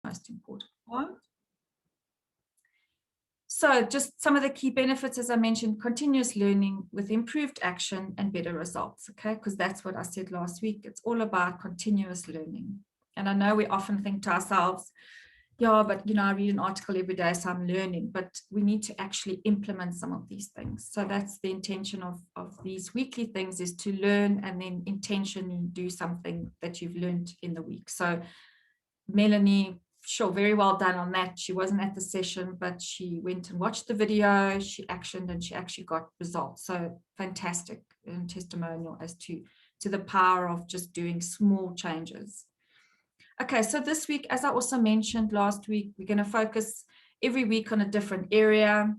most important part. So just some of the key benefits, as I mentioned, continuous learning with improved action and better results, okay? Because that's what I said last week. It's all about continuous learning. And I know we often think to ourselves, yeah, but, you know, I read an article every day, so I'm learning, but we need to actually implement some of these things. So that's the intention of these weekly things, is to learn and then intentionally do something that you've learned in the week. So Melanie, sure, very well done on that. She wasn't at the session, but she went and watched the video, she actioned, and she actually got results. So fantastic testimonial as to the power of just doing small changes. Okay, so this week, as I also mentioned last week, we're going to focus every week on a different area,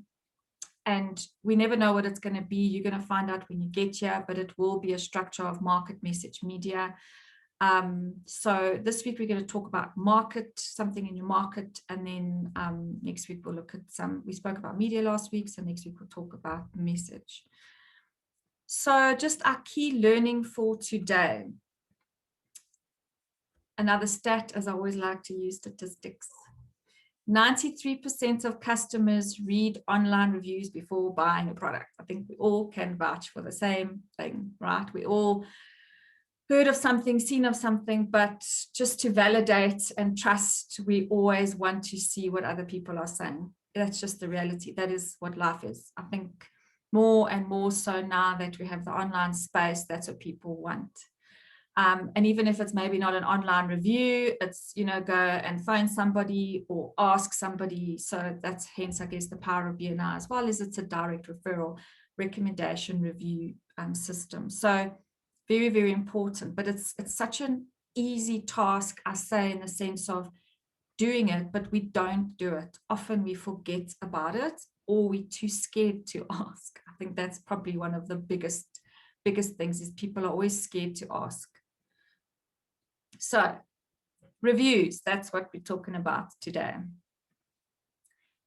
and we never know what it's going to be. You're going to find out when you get here, but it will be a structure of market, message, media. So this week we're going to talk about something in your market, and then next week we'll look at we spoke about media last week, so next week we'll talk about message. So just our key learning for today. Another stat, as I always like to use statistics. 93% of customers read online reviews before buying a product. I think we all can vouch for the same thing, right? We all heard of something, seen of something, but just to validate and trust, we always want to see what other people are saying. That's just the reality. That is what life is. I think more and more so now that we have the online space, that's what people want. And even if it's maybe not an online review, it's, you know, go and phone somebody or ask somebody. So that's hence, I guess, the power of BNI, as well as it's a direct referral recommendation review system. So very, very important, but it's such an easy task, I say, in the sense of doing it, but we don't do it. Often we forget about it, or we're too scared to ask. I think that's probably one of the biggest things, is people are always scared to ask. So reviews, that's what we're talking about today.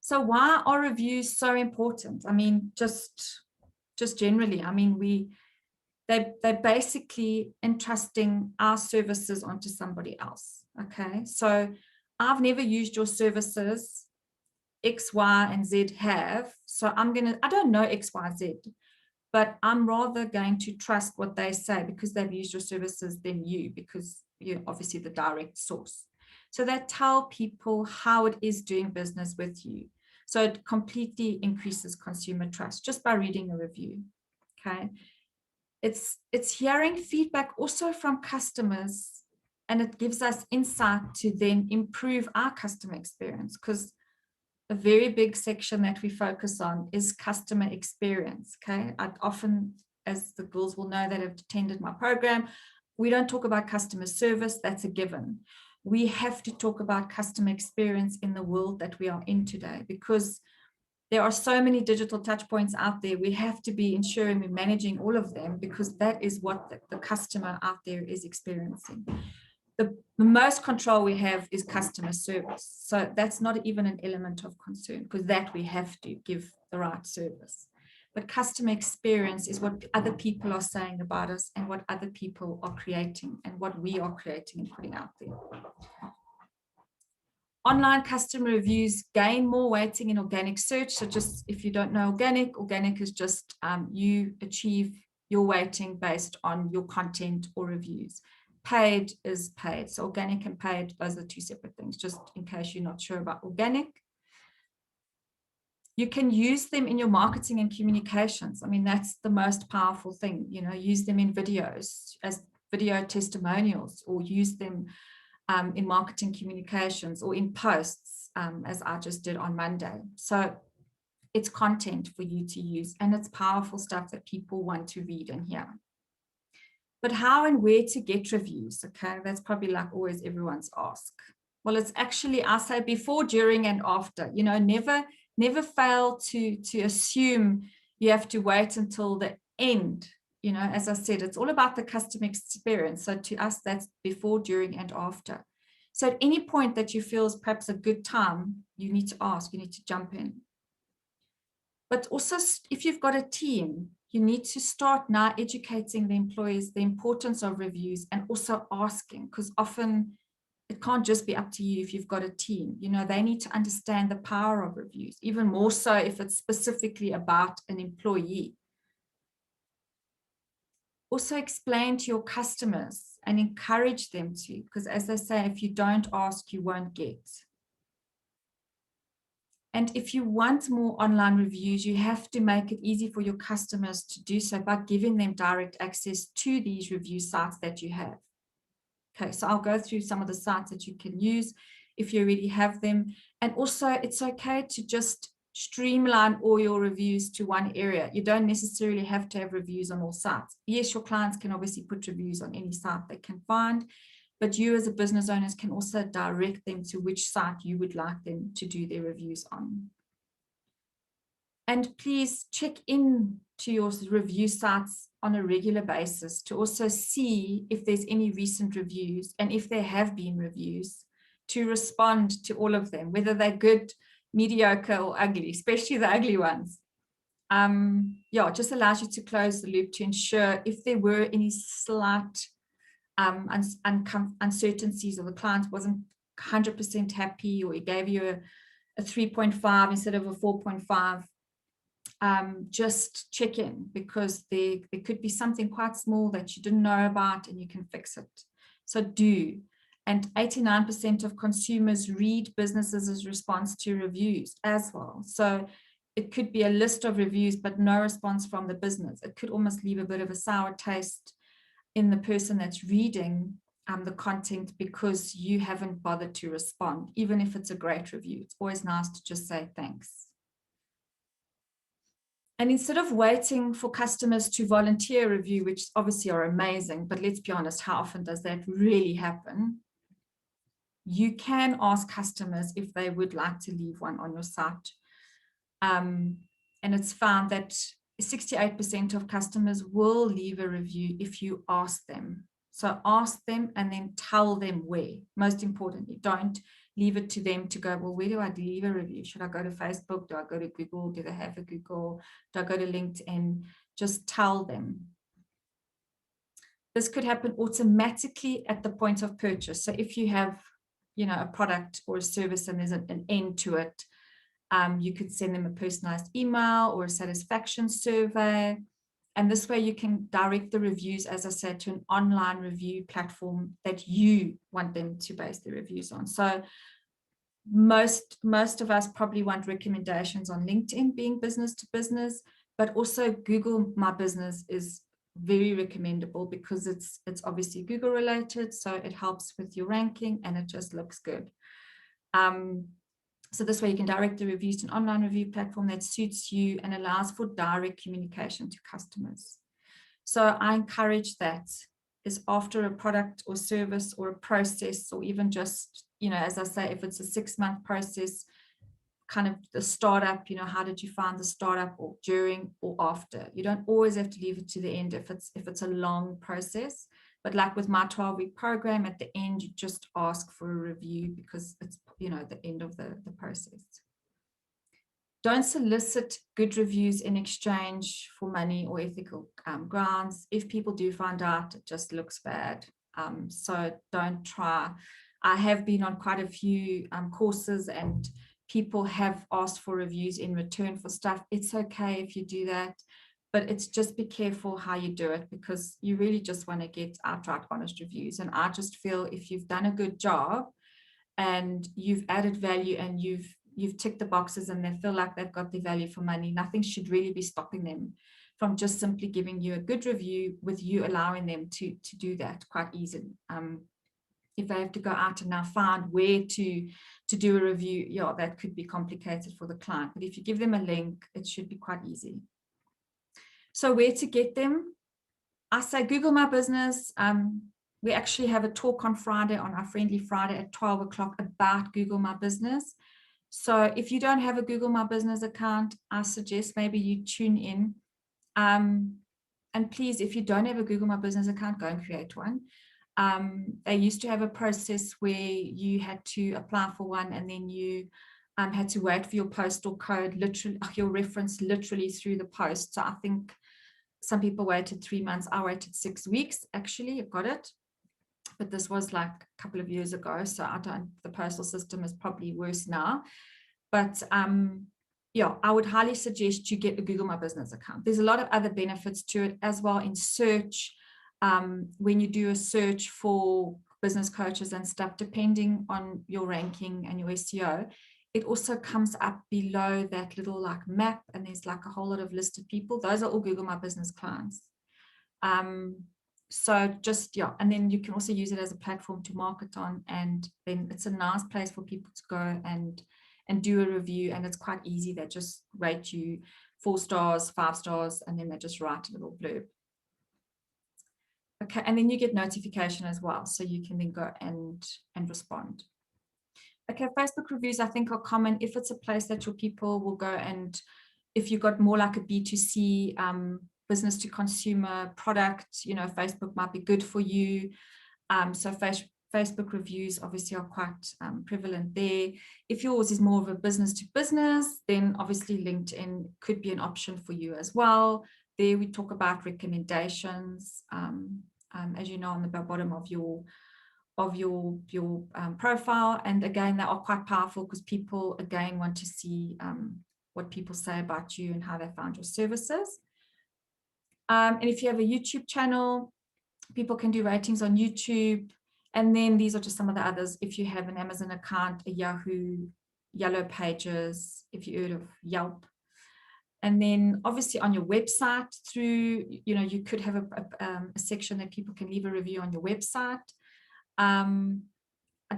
So why are reviews so important? I mean, just generally, I mean, they're basically entrusting our services onto somebody else. Okay, so I've never used your services, X, Y, and Z have. So I don't know X, Y, Z, but I'm rather going to trust what they say because they've used your services than you, because you're obviously the direct source. So they tell people how it is doing business with you. So it completely increases consumer trust just by reading a review. Okay. It's hearing feedback also from customers, and it gives us insight to then improve our customer experience, because a very big section that we focus on is customer experience. Okay, I often, as the girls will know that have attended my program, we don't talk about customer service. That's a given. We have to talk about customer experience in the world that we are in today, because there are so many digital touch points out there. We have to be ensuring we're managing all of them, because that is what the customer out there is experiencing. The most control we have is customer service. So that's not even an element of concern, because that we have to give the right service. But customer experience is what other people are saying about us, and what other people are creating, and what we are creating and putting out there. Online customer reviews gain more weighting in organic search. So just if you don't know organic is just you achieve your weighting based on your content or reviews. Paid is paid. So organic and paid, those are two separate things, just in case you're not sure about organic. You can use them in your marketing and communications. I mean, that's the most powerful thing, you know, use them in videos as video testimonials, or use them in marketing communications, or in posts, as I just did on Monday. So it's content for you to use, and it's powerful stuff that people want to read and hear. But how and where to get reviews? Okay, that's probably like always everyone's ask. Well, it's actually, I say, before, during, and after. You know, never fail to assume you have to wait until the end. You know, as I said, it's all about the customer experience. So to us, that's before, during, and after. So at any point that you feel is perhaps a good time, you need to ask, you need to jump in. But also, if you've got a team, you need to start now educating the employees the importance of reviews, and also asking, because often it can't just be up to you if you've got a team. You know, they need to understand the power of reviews, even more so if it's specifically about an employee. Also explain to your customers and encourage them to, because as they say, if you don't ask, you won't get. And if you want more online reviews, you have to make it easy for your customers to do so by giving them direct access to these review sites that you have. Okay, so I'll go through some of the sites that you can use if you already have them. And also, it's okay to just streamline all your reviews to one area. You don't necessarily have to have reviews on all sites. Yes, your clients can obviously put reviews on any site they can find, but you as a business owners can also direct them to which site you would like them to do their reviews on. And please check in to your review sites on a regular basis to also see if there's any recent reviews, and if there have been reviews, to respond to all of them, whether they're good, mediocre, or ugly, especially the ugly ones. Yeah, it just allows you to close the loop to ensure if there were any slight uncertainties, or the client wasn't 100% happy, or he gave you a 3.5 instead of a 4.5, just check in, because there could be something quite small that you didn't know about and you can fix it. So do. And 89% of consumers read businesses' response to reviews as well. So it could be a list of reviews, but no response from the business. It could almost leave a bit of a sour taste in the person that's reading the content, because you haven't bothered to respond. Even if it's a great review, it's always nice to just say thanks. And instead of waiting for customers to volunteer a review, which obviously are amazing, but let's be honest, how often does that really happen? You can ask customers if they would like to leave one on your site. And it's found that 68% of customers will leave a review if you ask them. So ask them and then tell them where. Most importantly, don't leave it to them to go, well, where do I leave a review? Should I go to Facebook? Do I go to Google? Do they have a Google? Do I go to LinkedIn? Just tell them. This could happen automatically at the point of purchase. So if you have, you know, a product or a service and there's an end to it, you could send them a personalized email or a satisfaction survey. And this way you can direct the reviews, as I said, to an online review platform that you want them to base their reviews on. So most of us probably want recommendations on LinkedIn, being business to business, but also Google My Business is very recommendable, because it's obviously Google related, so it helps with your ranking and it just looks good. So this way you can direct the reviews to an online review platform that suits you and allows for direct communication to customers. So I encourage that, is after a product or service or a process, or even just, you know, as I say, if it's a 6-month process, kind of the startup, you know, how did you find the startup, or during or after? You don't always have to leave it to the end if it's a long process. But like with my 12-week program, at the end, you just ask for a review, because it's, you know, the end of the process. Don't solicit good reviews in exchange for money or ethical grounds. If people do find out, it just looks bad. So don't try. I have been on quite a few courses, and people have asked for reviews in return for stuff. It's okay if you do that, but it's just be careful how you do it, because you really just want to get outright honest reviews. And I just feel if you've done a good job and you've added value and you've ticked the boxes and they feel like they've got the value for money, nothing should really be stopping them from just simply giving you a good review, with you allowing them to do that quite easily. If they have to go out and now find where to do a review, yeah, that could be complicated for the client. But if you give them a link, it should be quite easy. So where to get them? I say Google My Business. We actually have a talk on Friday, on our Friendly Friday at 12 o'clock, about Google My Business. So if you don't have a Google My Business account, I suggest maybe you tune in. And please, if you don't have a Google My Business account, go and create one. They used to have a process where you had to apply for one, and then you had to wait for your postal code, literally your reference literally through the post. So I think some people waited 3 months. I waited 6 weeks, actually. I got it. but this was like a couple of years ago. So the postal system is probably worse now. But yeah, I would highly suggest you get a Google My Business account. There's a lot of other benefits to it as well in search. When you do a search for business coaches and stuff, depending on your ranking and your SEO, it also comes up below that little like map, and there's like a whole lot of listed people. Those are all Google My Business clients. So just, yeah, and then you can also use it as a platform to market on, and then it's a nice place for people to go and do a review, and it's quite easy. They just rate you 4 stars, 5 stars, and then they just write a little blurb. Okay, and then you get notification as well, so you can then go and respond. Okay, Facebook reviews I think are common if it's a place that your people will go, and if you've got more like a B2C business to consumer product, you know, Facebook might be good for you. So Facebook reviews obviously are quite prevalent there. If yours is more of a business to business, then obviously LinkedIn could be an option for you as well. There we talk about recommendations, as you know, on the bottom of your profile. And again, they are quite powerful because people again want to see what people say about you and how they found your services. And if you have a YouTube channel, people can do ratings on YouTube. And then these are just some of the others. If you have an Amazon account, a Yahoo, Yellow Pages, if you heard of Yelp. And then obviously on your website through, you know, you could have a section that people can leave a review on your website. I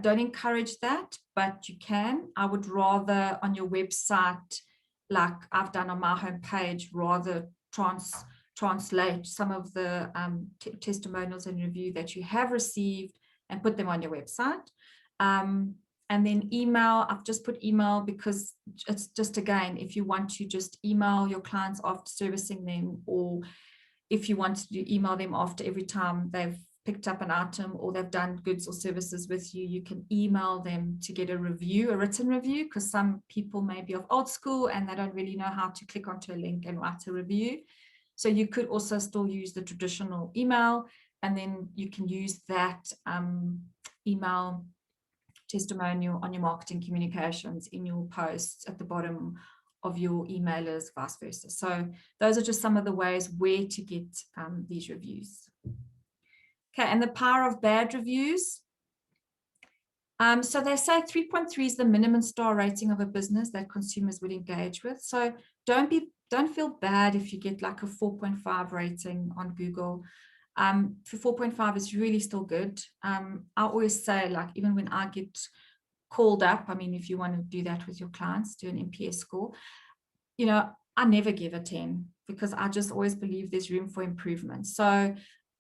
don't encourage that, but you can. I would rather on your website, like I've done on my homepage, rather translate some of the testimonials and review that you have received and put them on your website. And then email, I've just put email because it's just, again, if you want to just email your clients after servicing them, or if you want to email them after every time they've picked up an item or they've done goods or services with you, you can email them to get a review, a written review, because some people may be of old school and they don't really know how to click onto a link and write a review. So you could also still use the traditional email, and then you can use that email testimonial on your marketing communications in your posts at the bottom of your emailers, vice versa. So those are just some of the ways where to get these reviews. Okay, and the power of bad reviews. So they say 3.3 is the minimum star rating of a business that consumers would engage with. So don't feel bad if you get like a 4.5 rating on Google. For 4.5 is really still good. I always say, like, even when I get called up, I mean, if you want to do that with your clients, do an NPS score, you know, I never give a 10 because I just always believe there's room for improvement. So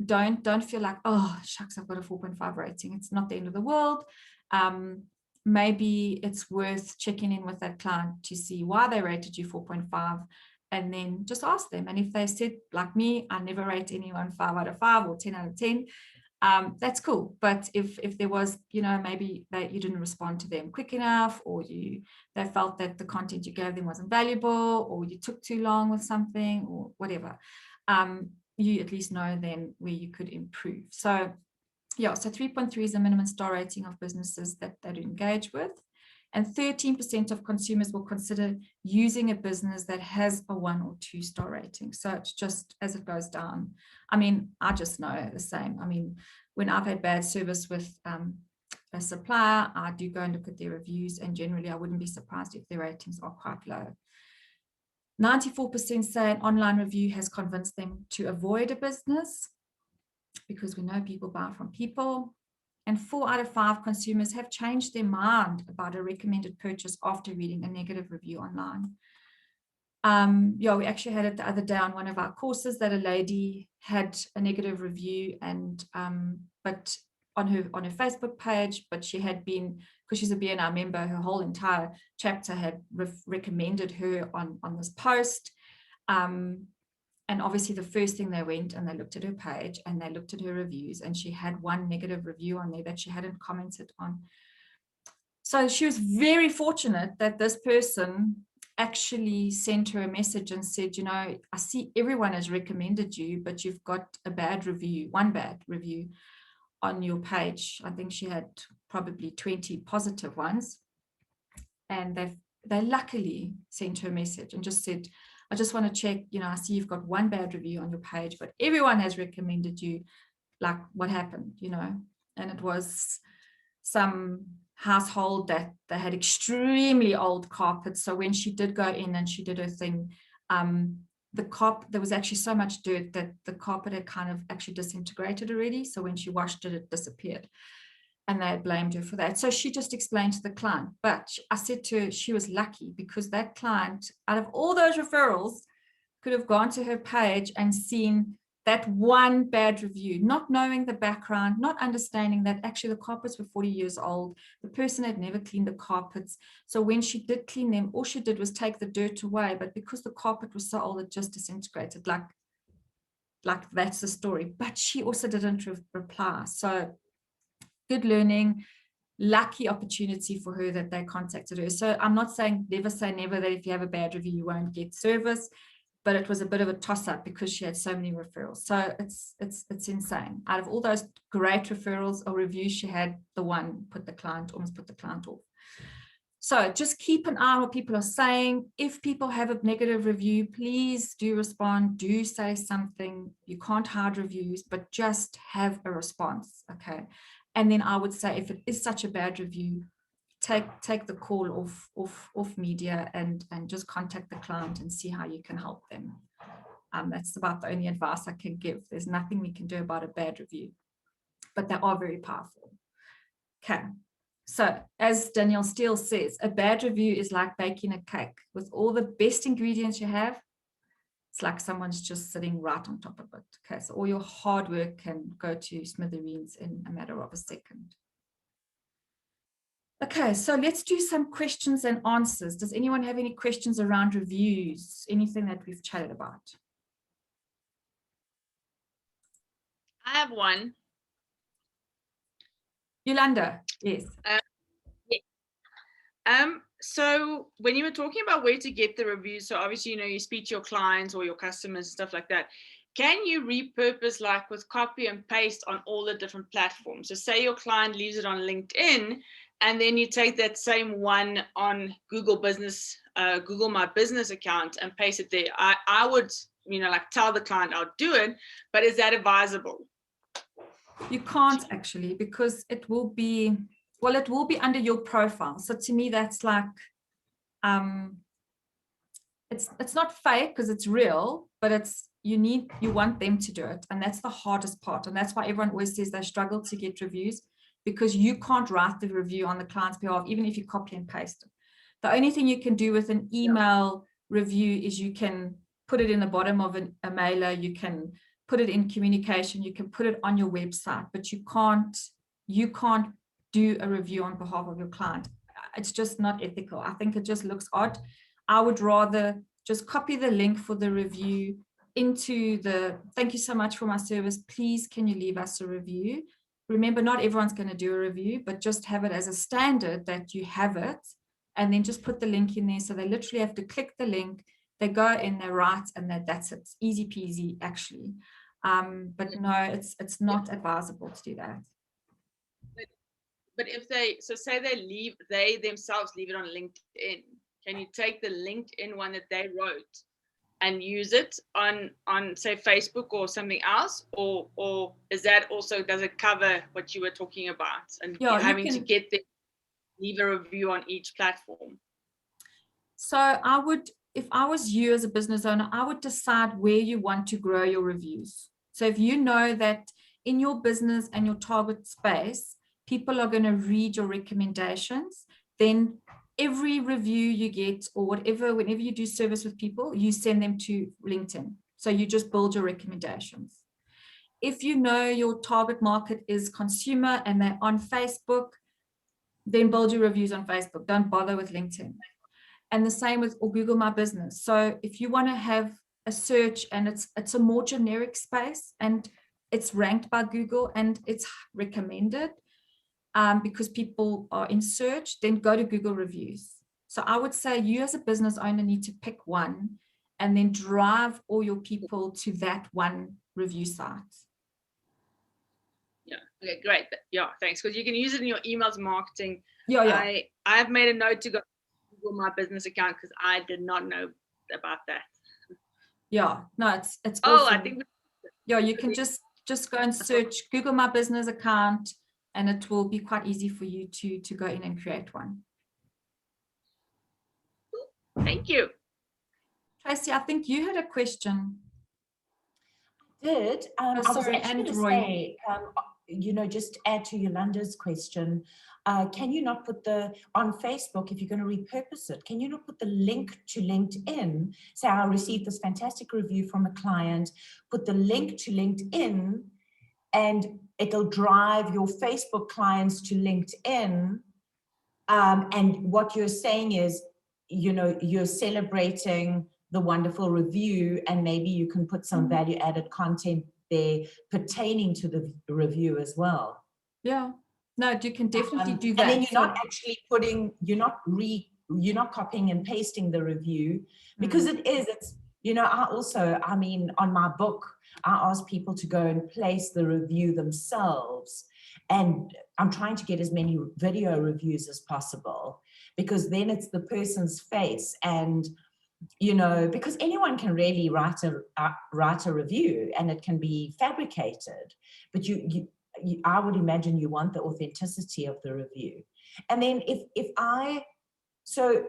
don't feel like, oh shucks, I've got a 4.5 rating. It's not the end of the world. Maybe it's worth checking in with that client to see why they rated you 4.5, and then just ask them. And if they said, like me, I never rate anyone 5 out of 5 or 10 out of 10, that's cool. But if there was, you know, maybe that you didn't respond to them quick enough, or they felt that the content you gave them wasn't valuable, or you took too long with something, or whatever, you at least know then where you could improve. So yeah, so 3.3 is the minimum star rating of businesses that they engage with. And 13% of consumers will consider using a business that has a 1 or 2 star rating. So it's just as it goes down. I mean, I just know the same. I mean, when I've had bad service with a supplier, I do go and look at their reviews, and generally I wouldn't be surprised if their ratings are quite low. 94% say an online review has convinced them to avoid a business, because we know people buy from people. And 4 out of 5 consumers have changed their mind about a recommended purchase after reading a negative review online. Yeah, we actually had it the other day on one of our courses that a lady had a negative review, and but on her Facebook page, but she had been, because she's a BNI member, her whole entire chapter had recommended her on this post. And obviously the first thing they went and they looked at her page and they looked at her reviews, and she had 1 negative review on there that she hadn't commented on. So she was very fortunate that this person actually sent her a message and said, you know, I see everyone has recommended you, but you've got a bad review, 1 bad review on your page. I think she had probably 20 positive ones. And they luckily sent her a message and just said, I just want to check, I see you've got one bad review on your page, but everyone has recommended you. Like, what happened, And it was some household that they had extremely old carpets. So when she did go in and she did her thing, there was actually so much dirt that the carpet had kind of actually disintegrated already. So when she washed it, it disappeared. And they blamed her for that. So she just explained to the client. But I said to her, she was lucky because that client, out of all those referrals, could have gone to her page and seen that one bad review, not knowing the background, not understanding that actually the carpets were 40 years old. The person had never cleaned the carpets. So when she did clean them, all she did was take the dirt away. But because the carpet was so old, it just disintegrated. Like that's the story. But she also didn't reply. So good learning, lucky opportunity for her that they contacted her. So I'm not saying never say never, that if you have a bad review, you won't get service. But it was a bit of a toss-up because she had so many referrals. So it's insane. Out of all those great referrals or reviews she had, the one almost put the client off. So just keep an eye on what people are saying. If people have a negative review, please do respond, do say something. You can't hide reviews, but just have a response, okay? And then I would say, if it is such a bad review, take the call off media and just contact the client and see how you can help them. That's about the only advice I can give. There's nothing we can do about a bad review, but they are very powerful. Okay, so as Danielle Steele says, a bad review is like baking a cake. With all the best ingredients you have, it's like someone's just sitting right on top of it. Okay, so all your hard work can go to smithereens in a matter of a second. Okay, so let's do some questions and answers. Does anyone have any questions around reviews? Anything that we've chatted about? I have one. Yolanda, yes. So when you were talking about where to get the reviews, so obviously, you speak to your clients or your customers, stuff like that. Can you repurpose, like with copy and paste on all the different platforms? So say your client leaves it on LinkedIn, and then you take that same one on Google Business, Google My Business account and paste it there. I would, like tell the client I'll do it, but is that advisable? You can't actually, because it will be under your profile. So to me, that's like, it's not fake because it's real, but you want them to do it. And that's the hardest part. And that's why everyone always says they struggle to get reviews, because you can't write the review on the client's behalf, even if you copy and paste it. The only thing you can do with an email review is you can put it in the bottom of a mailer, you can put it in communication, you can put it on your website, but you can't do a review on behalf of your client. It's just not ethical. I think it just looks odd. I would rather just copy the link for the review into thank you so much for my service. Please, can you leave us a review? Remember, not everyone's going to do a review, but just have it as a standard that you have it, and then just put the link in there. So they literally have to click the link, they go in, they write, and that's it. It's easy peasy, actually. But no, it's not advisable to do that. But if say they themselves leave it on LinkedIn, can you take the LinkedIn one that they wrote and use it on say Facebook or something else, or is that also, does it cover what you were talking about, and having to get them leave a review on each platform? So I would, if I was you as a business owner, I would decide where you want to grow your reviews. So if you know that in your business and your target space, people are going to read your recommendations, then every review you get or whatever, whenever you do service with people, you send them to LinkedIn. So you just build your recommendations. If you know your target market is consumer and they're on Facebook, then build your reviews on Facebook. Don't bother with LinkedIn. And the same with Google My Business. So if you want to have a search and it's a more generic space and it's ranked by Google and it's recommended, because people are in search, then go to Google reviews. So I would say you as a business owner need to pick one and then drive all your people to that one review site. Yeah. Okay, great. Yeah, thanks. Because you can use it in your emails marketing. Yeah. I've made a note to go Google my business account because I did not know about that. Yeah, no, it's Oh, awesome. I think Yeah, you can just go and search Google My Business account, and it will be quite easy for you to go in and create one. thank you. Tracy, I think you had a question. Did I was sorry, actually and going to Roy. say, just add to Yolanda's question, can you not put on Facebook, if you're going to repurpose it, can you not put the link to LinkedIn? Say, I received this fantastic review from a client, put the link to LinkedIn, and it'll drive your Facebook clients to LinkedIn. And what you're saying is, you're celebrating the wonderful review, and maybe you can put some value added content there pertaining to the review as well. Yeah, no, you can definitely do that. And then you're not actually you're not copying and pasting the review, because it's, on my book, I ask people to go and place the review themselves. And I'm trying to get as many video reviews as possible, because then it's the person's face. And because anyone can really write a review, and it can be fabricated, but I would imagine you want the authenticity of the review. And then so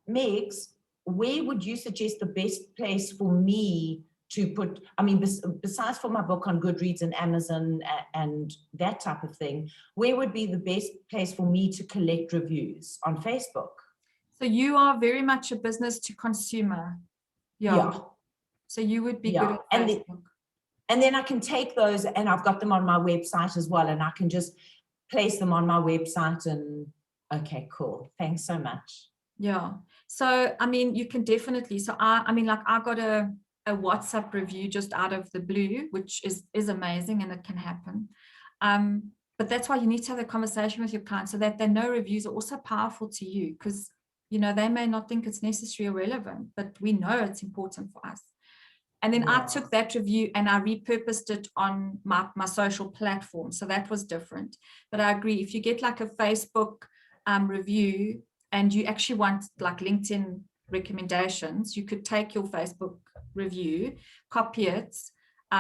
Megs, where would you suggest the best place for me to put, besides for my book on Goodreads and Amazon and that type of thing, where would be the best place for me to collect reviews? On Facebook? So you are very much a business to consumer. Yeah. So you would be good at Facebook. And then I can take those, and I've got them on my website as well, and I can just place them on my website. And okay, cool. Thanks so much. Yeah. So, you can definitely, I got a WhatsApp review just out of the blue, which is amazing, and it can happen. But that's why you need to have a conversation with your clients, so that they know reviews are also powerful to you, because, they may not think it's necessary or relevant, but we know it's important for us. And then I took that review and I repurposed it on my social platform. So that was different. But I agree, if you get like a Facebook review, and you actually want like LinkedIn recommendations, you could take your Facebook review, copy it,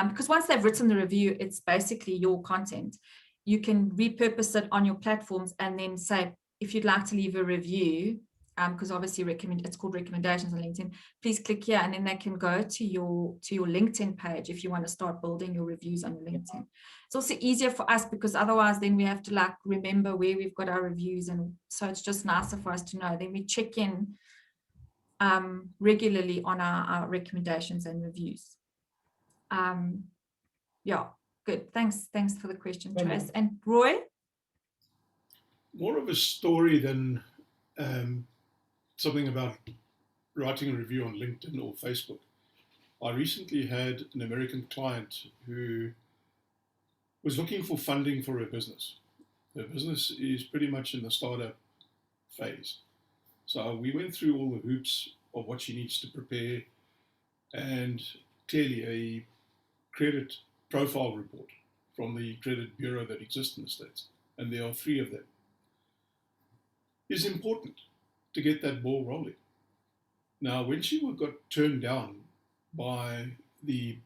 because once they've written the review, it's basically your content. You can repurpose it on your platforms, and then say, if you'd like to leave a review, because obviously it's called recommendations on LinkedIn, please click here, and then they can go to your LinkedIn page if you want to start building your reviews on your LinkedIn. It's also easier for us, because otherwise then we have to like remember where we've got our reviews, and so it's just nicer for us to know. Then we check in regularly on our recommendations and reviews. Yeah, good. Thanks for the question, Trace. And Roy? More of a story than something about writing a review on LinkedIn or Facebook. I recently had an American client who was looking for funding for her business. Her business is pretty much in the startup phase. So we went through all the hoops of what she needs to prepare, and clearly a credit profile report from the credit bureau that exists in the States, and there are 3 of them, is important to get that ball rolling. Now, when she got turned down by the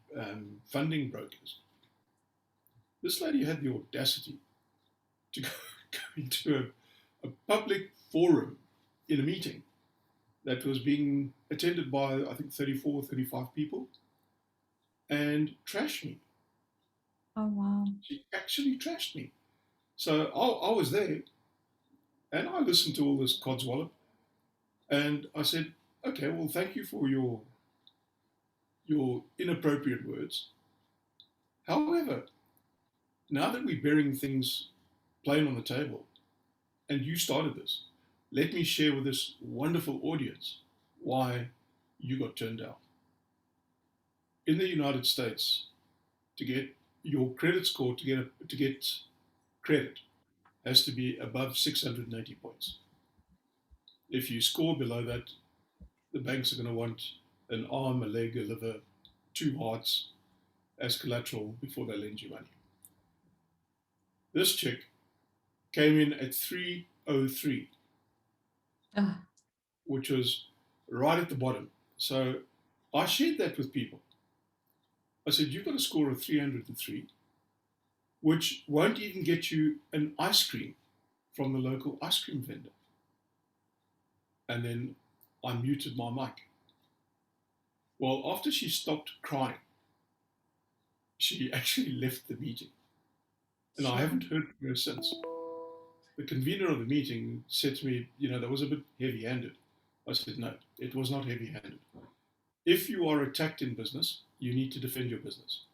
funding brokers, this lady had the audacity to go into a public forum in a meeting that was being attended by, I think, 34 or 35 people, and trash me. Oh, wow. She actually trashed me. So I was there, and I listened to all this codswallop, and I said, okay, well, thank you for your inappropriate words. However, now that we're bearing things plain on the table, and you started this, let me share with this wonderful audience why you got turned down. In the United States, to get your credit score to get credit has to be above 680 points. If you score below that, the banks are going to want an arm, a leg, a liver, 2 hearts as collateral before they lend you money. This chick came in at 303, Ah, which was right at the bottom. So I shared that with people. I said, you've got a score of 303, which won't even get you an ice cream from the local ice cream vendor. And then I muted my mic. Well, after she stopped crying, she actually left the meeting. And I haven't heard from her since. The convener of the meeting said to me, that was a bit heavy-handed. I said, no, it was not heavy-handed. If you are attacked in business, you need to defend your business.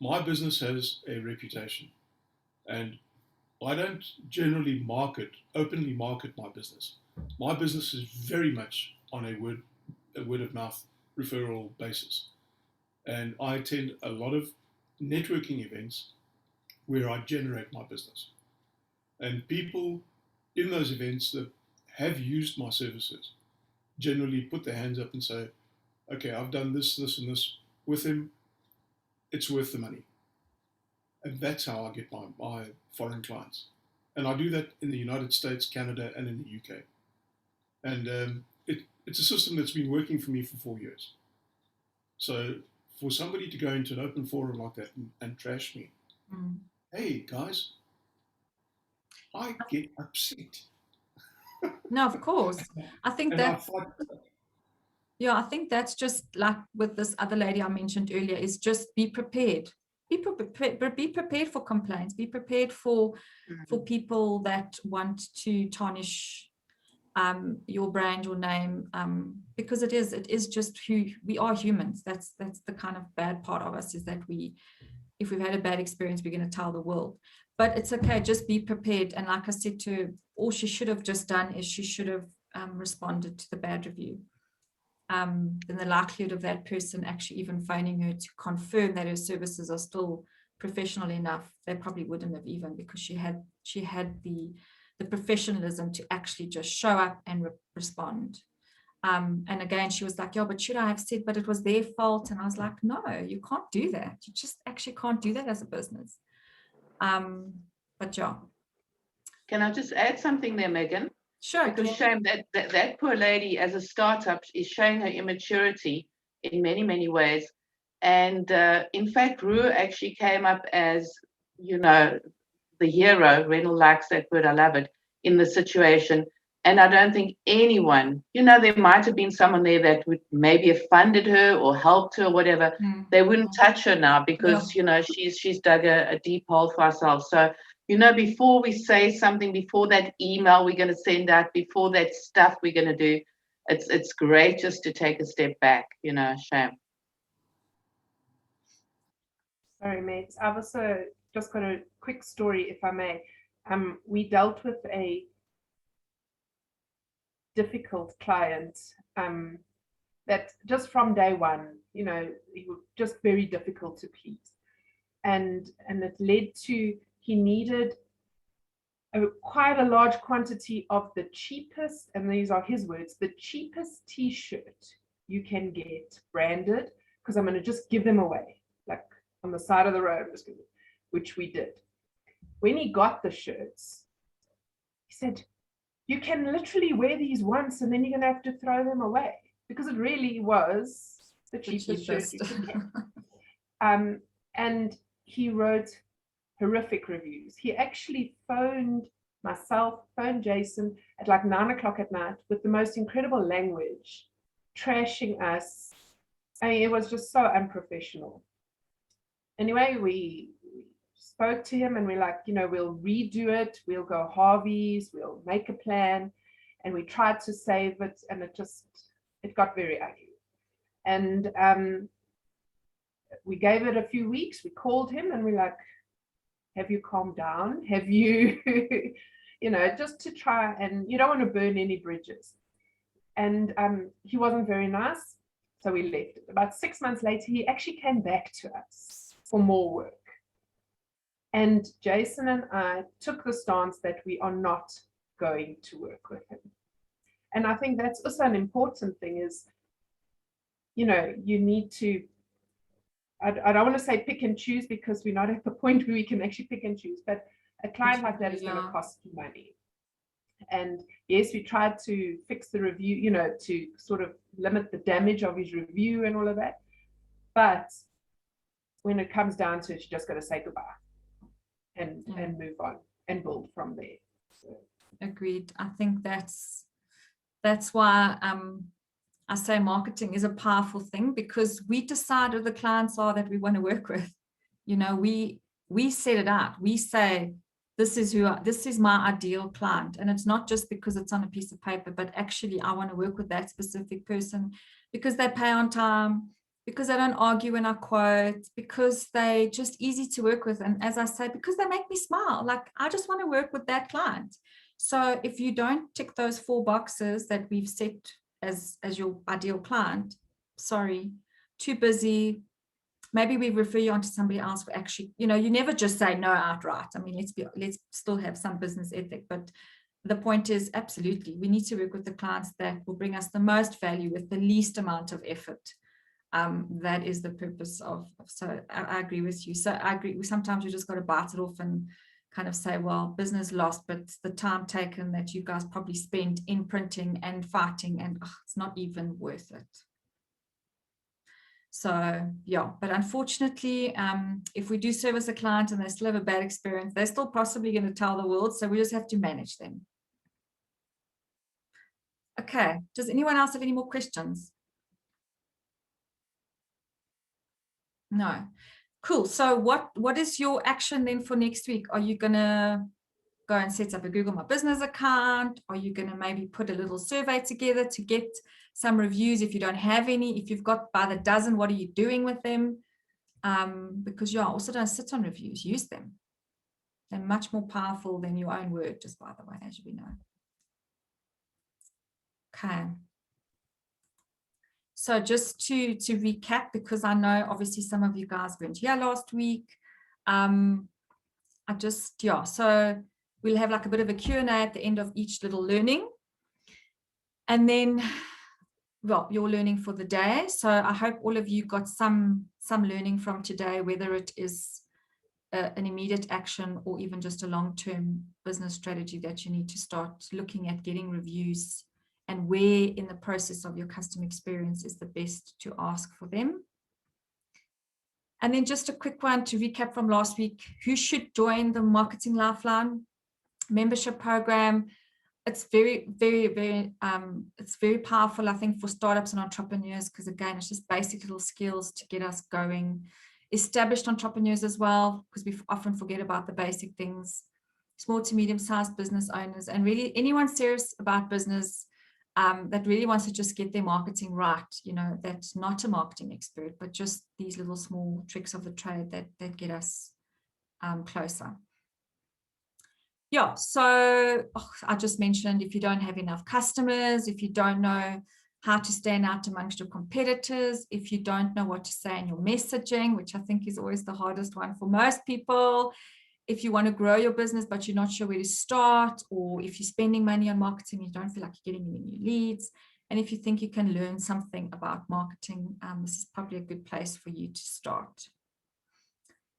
My business has a reputation, and I don't generally openly market my business. My business is very much on a word of mouth referral basis. And I attend a lot of networking events where I generate my business. And people in those events that have used my services generally put their hands up and say, okay, I've done this, this, and this with him. It's worth the money. And that's how I get my foreign clients. And I do that in the United States, Canada, and in the UK. And it's a system that's been working for me for 4 years. So for somebody to go into an open forum like that and trash me, hey, guys, I get upset. no, of course. I think And that, I think that's just like with this other lady I mentioned earlier, is just be prepared. Be prepared for complaints. Be prepared for people that want to tarnish your brand, your name, because it is just who we are, humans. That's the kind of bad part of us, is that if we've had a bad experience, we're going to tell the world. But it's okay, just be prepared. And like I said to her, all she should have just done is she should have responded to the bad review. Then the likelihood of that person actually even phoning her to confirm that her services are still professional enough, they probably wouldn't have even, because she had the professionalism to actually just show up and respond. And again, she was like, yeah, but should I have said, but it was their fault? And I was like, no, you can't do that. You just actually can't do that as a business. But yeah. Can I just add something there, Megan? Sure. Because shame that poor lady as a startup is showing her immaturity in many, many ways. And in fact, Rue actually came up as, the hero. Renal likes that word, I love it, in the situation. And I don't think anyone, there might have been someone there that would maybe have funded her or helped her or whatever. They wouldn't touch her now because, she's dug a deep hole for ourselves. So, before we say something, before that email we're going to send out, before that stuff we're going to do, it's great just to take a step back, shame. Sorry, mates. I've also just got a quick story, if I may. We dealt with a difficult client that just from day one, he was just very difficult to please. And it led to, he needed quite a large quantity of the cheapest, and these are his words, the cheapest t-shirt you can get branded, because I'm going to just give them away, like on the side of the road, which we did. When he got the shirts, he said, you can literally wear these once and then you're going to have to throw them away, because it really was the cheapest shirt you could get. And he wrote horrific reviews. He actually phoned myself, phoned Jason at like 9 o'clock at night with the most incredible language, trashing us. I mean, it was just so unprofessional. Anyway, we spoke to him and we're like, we'll redo it. We'll go Harvey's, we'll make a plan. And we tried to save it, and it got very ugly. And we gave it a few weeks. We called him and we're like, have you calmed down? Have you, just to try, and you don't want to burn any bridges. And he wasn't very nice, so we left it. About 6 months later, he actually came back to us for more work. And Jason and I took the stance that we are not going to work with him. And I think that's also an important thing is, you need to, I don't want to say pick and choose, because we're not at the point where we can actually pick and choose, but a client like that is going to Yeah. cost you money. And yes, we tried to fix the review, you know, to sort of limit the damage of his review and all of that. But when it comes down to it, you just got to say goodbye and move on and build from there. So. Agreed. I think that's why I say marketing is a powerful thing, because we decide who the clients are that we want to work with. You know, we set it out. We say, this is my ideal client. And it's not just because it's on a piece of paper, but actually I want to work with that specific person because they pay on time, because they don't argue when I quote, because they just easy to work with. And as I say, because they make me smile. Like, I just want to work with that client. So if you don't tick those 4 boxes that we've set as your ideal client, sorry, too busy. Maybe we refer you on to somebody else for actually, you know, you never just say no outright. I mean, let's still have some business ethic, but the point is, absolutely, we need to work with the clients that will bring us the most value with the least amount of effort. That is the purpose of, so I agree with you. So I agree, sometimes we just got to bite it off and kind of say, well, business lost, but the time taken that you guys probably spent in printing and fighting, and it's not even worth it. So yeah, but unfortunately, if we do service a client and they still have a bad experience, they're still possibly going to tell the world. So we just have to manage them. Okay, does anyone else have any more questions? No. Cool. So what is your action then for next week? Are you going to go and set up a Google My Business account? Are you going to maybe put a little survey together to get some reviews if you don't have any? If you've got by the dozen, what are you doing with them? Because yeah, also don't sit on reviews, use them. They're much more powerful than your own word, just by the way, as we know. Okay. So just to recap, because I know obviously some of you guys weren't here last week. So we'll have like a bit of a Q&A at the end of each little learning. And then, well, your learning for the day. So I hope all of you got some learning from today, whether it is an immediate action or even just a long-term business strategy that you need to start looking at getting reviews, and where in the process of your customer experience is the best to ask for them. And then just a quick one to recap from last week: who should join the Marketing Lifeline membership program? It's very, very, very, it's very powerful, I think, for startups and entrepreneurs, because again, it's just basic little skills to get us going. Established entrepreneurs as well, because we often forget about the basic things. Small to medium-sized business owners, and really anyone serious about business that really wants to just get their marketing right, you know, that's not a marketing expert, but just these little small tricks of the trade that get us closer. Yeah, so I just mentioned, if you don't have enough customers, if you don't know how to stand out amongst your competitors, if you don't know what to say in your messaging, which I think is always the hardest one for most people, if you want to grow your business, but you're not sure where to start, or if you're spending money on marketing, you don't feel like you're getting any new leads, and if you think you can learn something about marketing, this is probably a good place for you to start.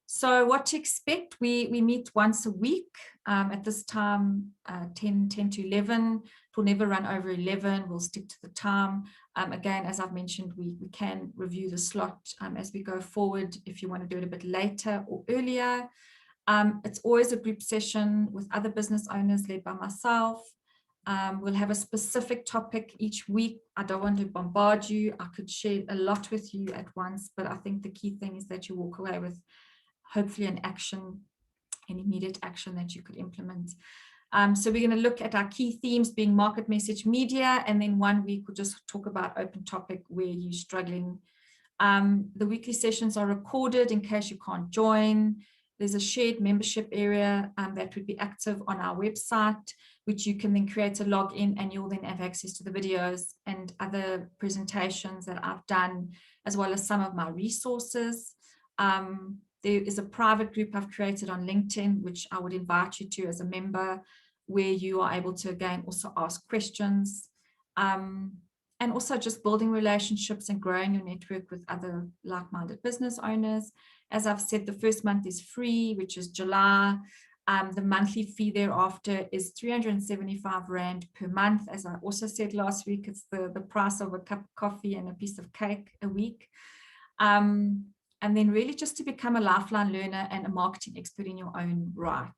So what to expect? We meet once a week at this time, 10 to 11. It will never run over 11. We'll stick to the time. Again, as I've mentioned, we can review the slot as we go forward if you want to do it a bit later or earlier. It's always a group session with other business owners led by myself. We'll have a specific topic each week. I don't want to bombard you. I could share a lot with you at once, but I think the key thing is that you walk away with hopefully an immediate action that you could implement. So we're going to look at our key themes being market, message, media, and then 1 week we'll just talk about open topic where you're struggling. The weekly sessions are recorded in case you can't join. There's a shared membership area that would be active on our website, which you can then create a login, and you'll then have access to the videos and other presentations that I've done, as well as some of my resources. There is a private group I've created on LinkedIn, which I would invite you to as a member, where you are able to, again, also ask questions. And also just building relationships and growing your network with other like-minded business owners. As I've said, the first month is free, which is July. The monthly fee thereafter is 375 Rand per month. As I also said last week, it's the price of a cup of coffee and a piece of cake a week. And then really just to become a lifeline learner and a marketing expert in your own right.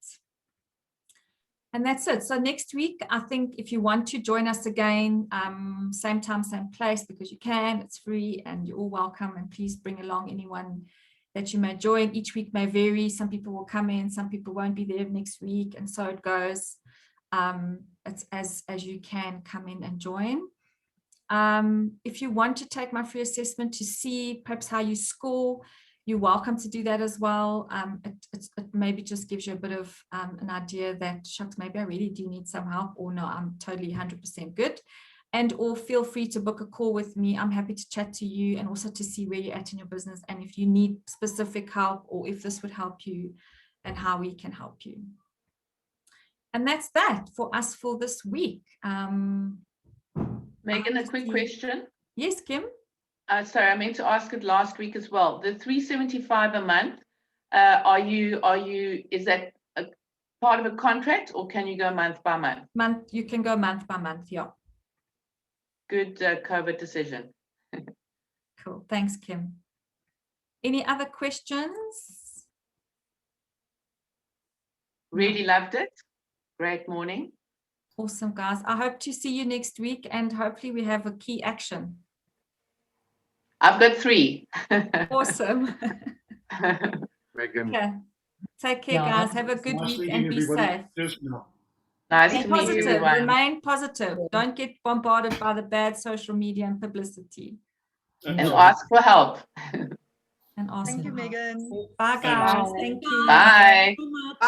And that's it. So next week, I think if you want to join us again, same time, same place, because you can, it's free and you're all welcome. And please bring along anyone that you may join. Each week may vary. Some people will come in, some people won't be there next week. And so it goes. It's as you can come in and join. If you want to take my free assessment to see perhaps how you score, you're welcome to do that as well. It maybe just gives you a bit of an idea that, shucks, maybe I really do need some help, or no, I'm totally 100% good. And or feel free to book a call with me. I'm happy to chat to you and also to see where you're at in your business and if you need specific help or if this would help you and how we can help you. And that's that for us for this week. Megan, a quick question. Yes, Kim? Sorry, I meant to ask it last week as well. The 375 a month, is that a part of a contract or can you go month by month? You can go month by month, yeah. Good COVID decision. Cool, thanks, Kim. Any other questions? Really loved it. Great morning. Awesome, guys. I hope to see you next week and hopefully we have a key action. I've got 3. Awesome. Megan. Okay. Take care, Yeah. guys. Have a good Nice week meeting and be everybody. safe. Cheers now. Nice Be to meet positive. everyone. Remain positive. Don't get bombarded by the bad social media and publicity. And ask for help. And ask Thank you, for help. Megan. Bye, guys. Bye. Thank you. Bye. So much.